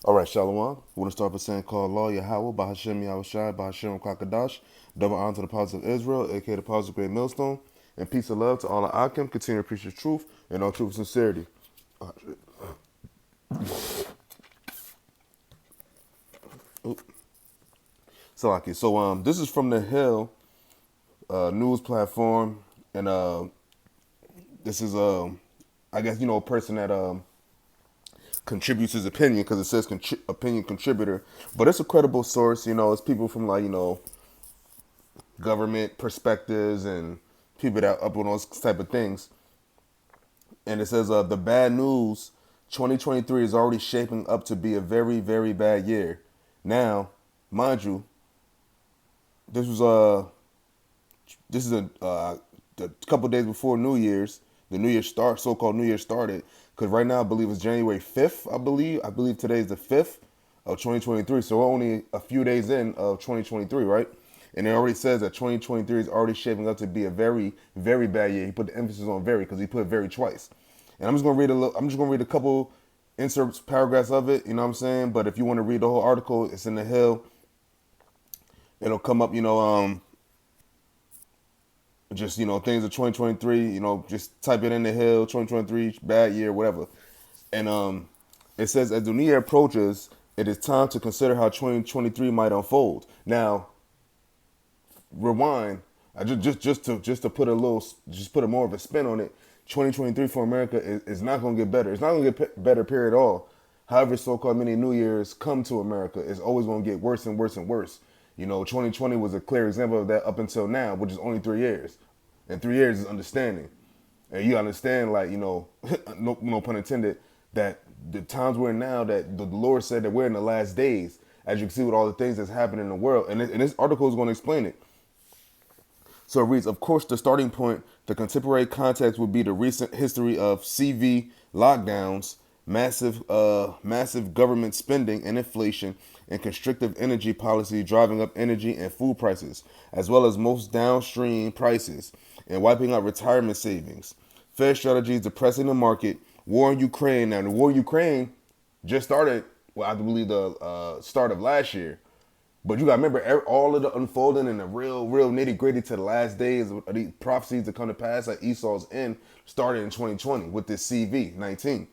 All right, Shalom. We want to start by saying, call Allah Yahweh, Bahashem Yahushai, Bahashem Kakadash. Double honor to the Apostles of Israel, aka the Apostles of Great Millstone. And peace and love to all the Akim. Continue to preach the truth and all truth and sincerity. So this is from the Hill news platform, and this is I guess a person that contributes his opinion because it says opinion contributor, but it's a credible source. It's people from government perspectives and people that are up on those type of things. And it says the bad news 2023 is already shaping up to be a very, very bad year. Now, mind you, this was a couple days before New Year's. The New Year so-called New Year started, because right now I believe it's January 5th. I believe today is the 5th of 2023. So we're only a few days in of 2023, right? And it already says that 2023 is already shaping up to be a very, very bad year. He put the emphasis on very because he put very twice. And I'm just gonna read a couple inserts, paragraphs of it. You know what I'm saying? But if you want to read the whole article, it's in the Hill. It'll come up. Just things of 2023. Just type it in the Hill 2023 bad year, whatever. And it says as the new year approaches, it is time to consider how 2023 might unfold. Now, rewind. I just to put a more of a spin on it. 2023 for America is not going to get better. It's not going to get better, period, at all. However, so-called many New Years come to America, it's always going to get worse and worse and worse. 2020 was a clear example of that up until now, which is only 3 years. And 3 years is understanding. And you understand, no pun intended, that the times we're in now, that the Lord said that we're in the last days, as you can see with all the things that's happening in the world. And this article is going to explain it. So it reads, of course, the starting point, the contemporary context would be the recent history of CV lockdowns, massive government spending and inflation, and constrictive energy policy driving up energy and food prices, as well as most downstream prices, and wiping out retirement savings. Fed strategies depressing the market, war in Ukraine. Now, the war in Ukraine just started, I believe, the start of last year. But you got to remember all of the unfolding and the real nitty gritty to the last days of these prophecies to come to pass at Esau's end started in 2020 with this CV-19.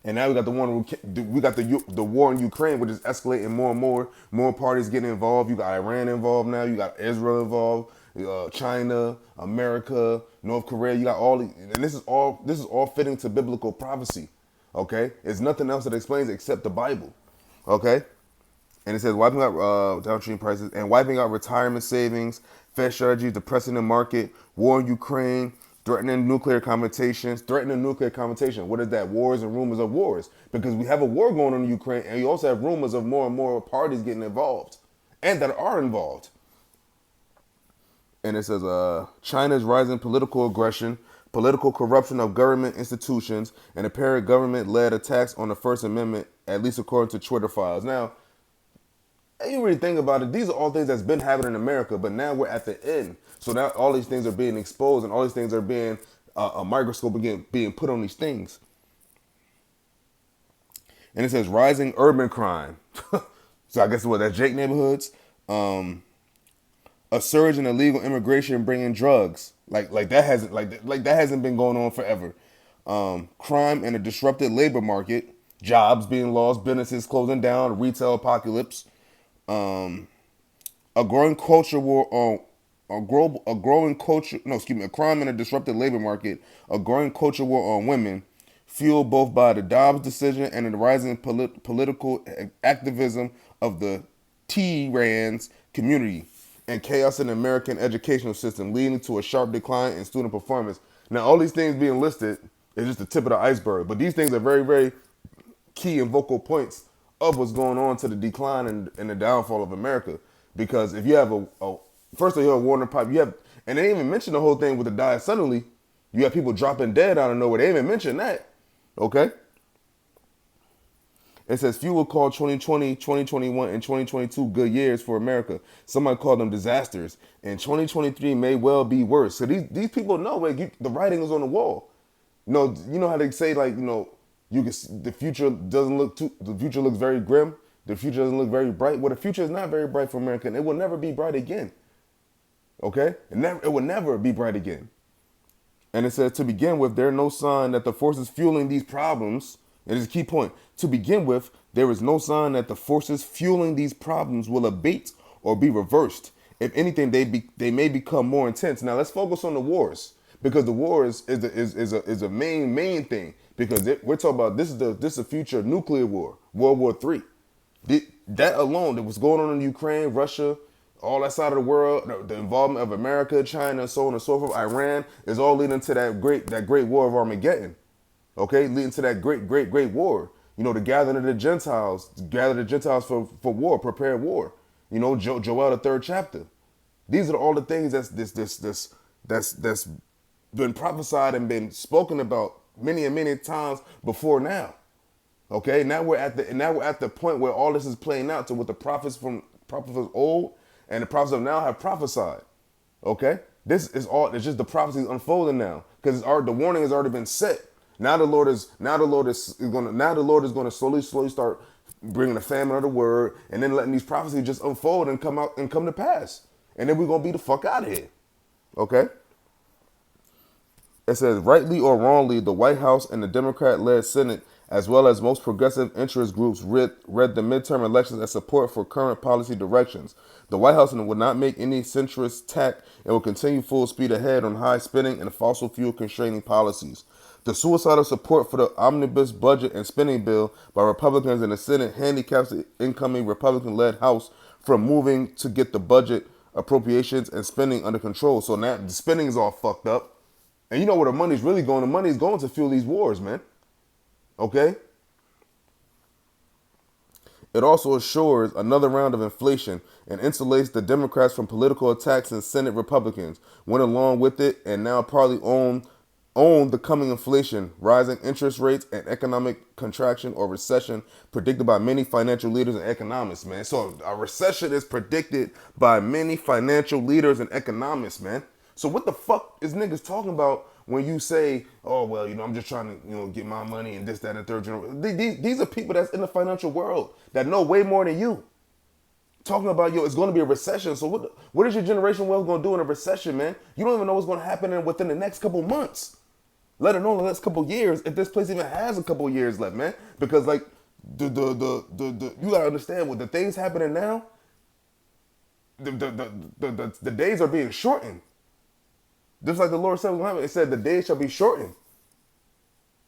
And now we got the war in Ukraine, which is escalating more and more parties getting involved. You got Iran involved now. You got Israel involved, China, America, North Korea. You got all these, and this is all fitting to biblical prophecy. Okay, it's nothing else that explains it except the Bible. Okay. And it says wiping out downstream prices and wiping out retirement savings, Fed strategies depressing the market, war in Ukraine, threatening nuclear confrontations. What is that? Wars and rumors of wars. Because we have a war going on in Ukraine, and you also have rumors of more and more parties getting involved and that are involved. And it says China's rising political aggression, political corruption of government institutions, and apparent government-led attacks on the First Amendment, at least according to Twitter files. Now, you really think about it, these are all things that's been happening in America, but now we're at the end. So now all these things are being exposed, and all these things are being a microscope again being put on these things. And it says rising urban crime. So I guess that's Jake neighborhoods. A surge in illegal immigration bringing drugs like that hasn't been going on forever. Crime and a disrupted labor market, jobs being lost, businesses closing down, retail apocalypse. A growing culture war on a crime and a disrupted labor market, a growing culture war on women, fueled both by the Dobbs decision and the rising political activism of the Trans community, and chaos in the American educational system, leading to a sharp decline in student performance. Now, all these things being listed is just the tip of the iceberg, but these things are very, very key and vocal points of what's going on to the decline and the downfall of America. Because if you have first of all, you have Warner Pipe, and they didn't even mention the whole thing with the die suddenly. You have people dropping dead out of nowhere. They didn't even mention that. Okay? It says few will call 2020, 2021, and 2022 good years for America. Somebody called them disasters. And 2023 may well be worse. So these people know the writing is on the wall. You know how they say, You can see the future doesn't look too. The future looks very grim. The future doesn't look very bright. Well, the future is not very bright for America, and it will never be bright again. Okay, it will never be bright again. And it says, to begin with, there is no sign that the forces fueling these problems, and it's a key point, to begin with, there is no sign that the forces fueling these problems will abate or be reversed. If anything, they may become more intense. Now let's focus on the wars, because the wars is a main thing, because we're talking about this is a future nuclear war, World War III. That alone, that was going on in Ukraine, Russia, all that side of the world, the involvement of America, China, so on and so forth, Iran, is all leading to that great war of Armageddon. Okay, leading to that great war. You know, the gathering of the Gentiles, for war, prepare war. You know, Joel, the 3rd chapter. These are all the things that's been prophesied and been spoken about many and many times before now. Okay, now we're at the point where all this is playing out to what the prophets of old and the prophets of now have prophesied. Okay, it's just the prophecies unfolding now, because the warning has already been set. Now the Lord is going to slowly start bringing the famine of the word, and then letting these prophecies just unfold and come out and come to pass, and then we're gonna be the fuck out of here. Okay. It says, rightly or wrongly, the White House and the Democrat-led Senate, as well as most progressive interest groups, read the midterm elections as support for current policy directions. The White House will not make any centrist tack and will continue full speed ahead on high spending and fossil fuel constraining policies. The suicidal support for the omnibus budget and spending bill by Republicans in the Senate handicaps the incoming Republican-led House from moving to get the budget, appropriations, and spending under control. So now the spending is all fucked up. And you know where the money's really going? The money's going to fuel these wars, man. Okay? It also assures another round of inflation and insulates the Democrats from political attacks and Senate Republicans. Went along with it and now partly own the coming inflation, rising interest rates, and economic contraction or recession predicted by many financial leaders and economists, man. So a recession is predicted by many financial leaders and economists, man. So what the fuck is niggas talking about when you say, oh, well, you know, I'm just trying to, you know, get my money and this, that, and the third generation. These are people that's in the financial world that know way more than you. Talking about, yo, it's going to be a recession. So what is your generation wealth going to do in a recession, man? You don't even know what's going to happen within the next couple months. Let alone the next couple years, if this place even has a couple years left, man. Because, like, you got to understand, with the things happening now, the days are being shortened. Just like the Lord said, it said the days shall be shortened.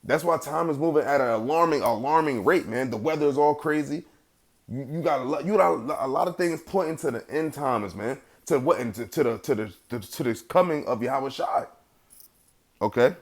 That's why time is moving at an alarming rate, man. The weather is all crazy. You got a lot of things pointing to the end times, man. To this coming of Yahweh Shai. Okay.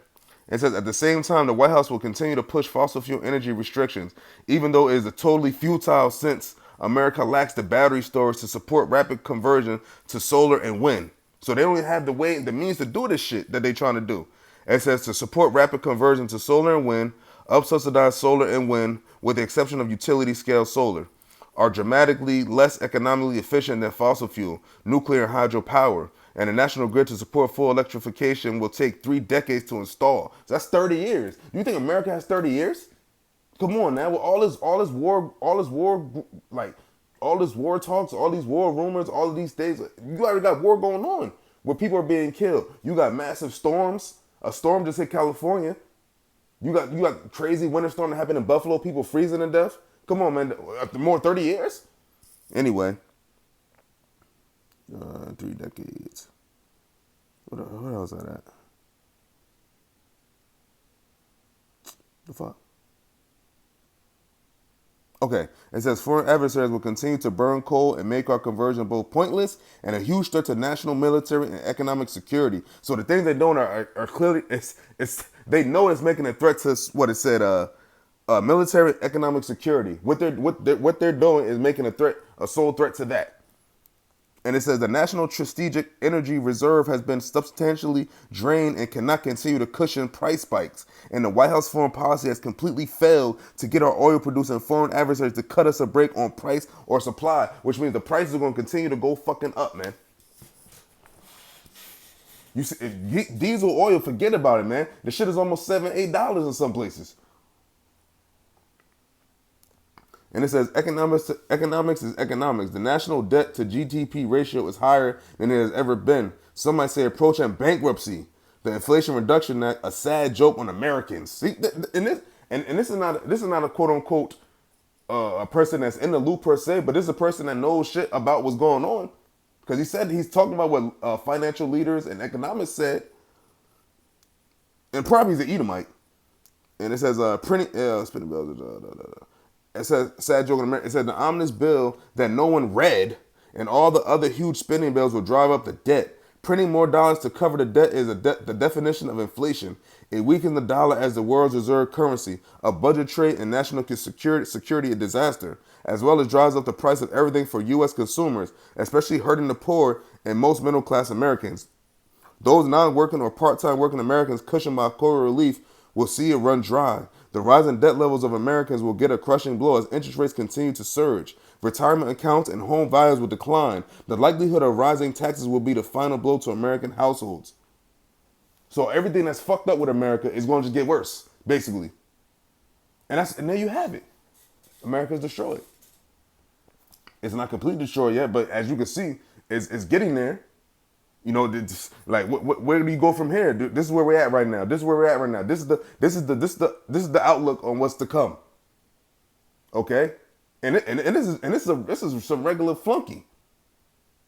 It says, at the same time, the White House will continue to push fossil fuel energy restrictions, even though it is a totally futile since America lacks the battery storage to support rapid conversion to solar and wind. So they don't even have the means to do this shit that they're trying to do. It says to support rapid conversion to solar and wind, up-subsidized solar and wind, with the exception of utility-scale solar, are dramatically less economically efficient than fossil fuel, nuclear and hydropower, and the national grid to support full electrification will take 3 decades to install. So that's 30 years. Do you think America has 30 years? Come on now, with all this war talks, all these war rumors, all of these things, you already got war going on where people are being killed. You got massive storms. A storm just hit California. You got crazy winter storm that happened in Buffalo, people freezing to death. Come on, man. After more 30 years? Anyway. 3 decades. What else is that at? The fuck? Okay, it says foreign adversaries will continue to burn coal and make our conversion both pointless and a huge threat to national military and economic security. So the things they're doing are clearly, they know it's making a threat to what it said, military economic security. What they're doing is making a sole threat to that. And it says the National Strategic Energy Reserve has been substantially drained and cannot continue to cushion price spikes. And the White House foreign policy has completely failed to get our oil producing foreign adversaries to cut us a break on price or supply, which means the prices are going to continue to go fucking up, man. You see, diesel oil, forget about it, man. The shit is almost $7, $8 in some places. And it says economics is economics. The national debt to GDP ratio is higher than it has ever been. Some might say approaching bankruptcy. The Inflation Reduction Act, a sad joke on Americans. See, and this is not a quote unquote a person that's in the loop per se, but this is a person that knows shit about what's going on. Because he said he's talking about what financial leaders and economists said, and probably he's an Edomite. And it says printing spending bills. It says sad joke in America. It says the ominous bill that no one read, and all the other huge spending bills will drive up the debt. Printing more dollars to cover the debt is the definition of inflation. It weakens the dollar as the world's reserve currency, a budget trade and national security a disaster, as well as drives up the price of everything for U.S. consumers, especially hurting the poor and most middle-class Americans. Those non-working or part-time working Americans cushioned by COVID relief will see it run dry. The rising debt levels of Americans will get a crushing blow as interest rates continue to surge. Retirement accounts and home values will decline. The likelihood of rising taxes will be the final blow to American households. So everything that's fucked up with America is going to just get worse, basically. And there you have it. America's destroyed. It's not completely destroyed yet, but as you can see, it's getting there. You know, like where do you go from here? This is where we're at right now. This is where we're at right now. This is the outlook on what's to come. Okay, and this is some regular flunky.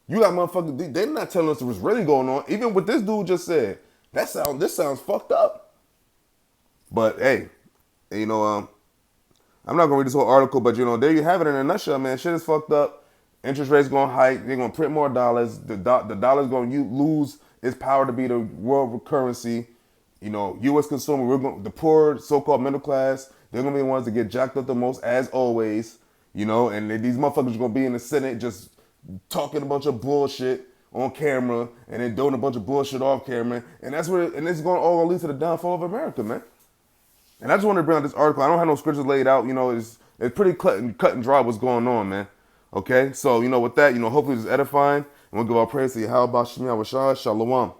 You got motherfuckers. They're not telling us what's really going on. Even what this dude just said. This sounds fucked up. But hey, you know, I'm not gonna read this whole article, but you know, there you have it in a nutshell, man. Shit is fucked up. Interest rates gonna hike. They're gonna print more dollars. The dollar's gonna lose its power to be the world currency. You know, U.S. consumer, the poor, so-called middle class, they're gonna be the ones that get jacked up the most, as always. You know, and these motherfuckers are gonna be in the Senate just talking a bunch of bullshit on camera and then doing a bunch of bullshit off camera, and that's where, and it's gonna all lead to the downfall of America, man. And I just wanted to bring out this article. I don't have no scriptures laid out. You know, it's pretty cut and dry what's going on, man. Okay, so, you know, with that, you know, hopefully it's edifying. And we'll give our praise to Yahweh Bashim Yahweh Shalom.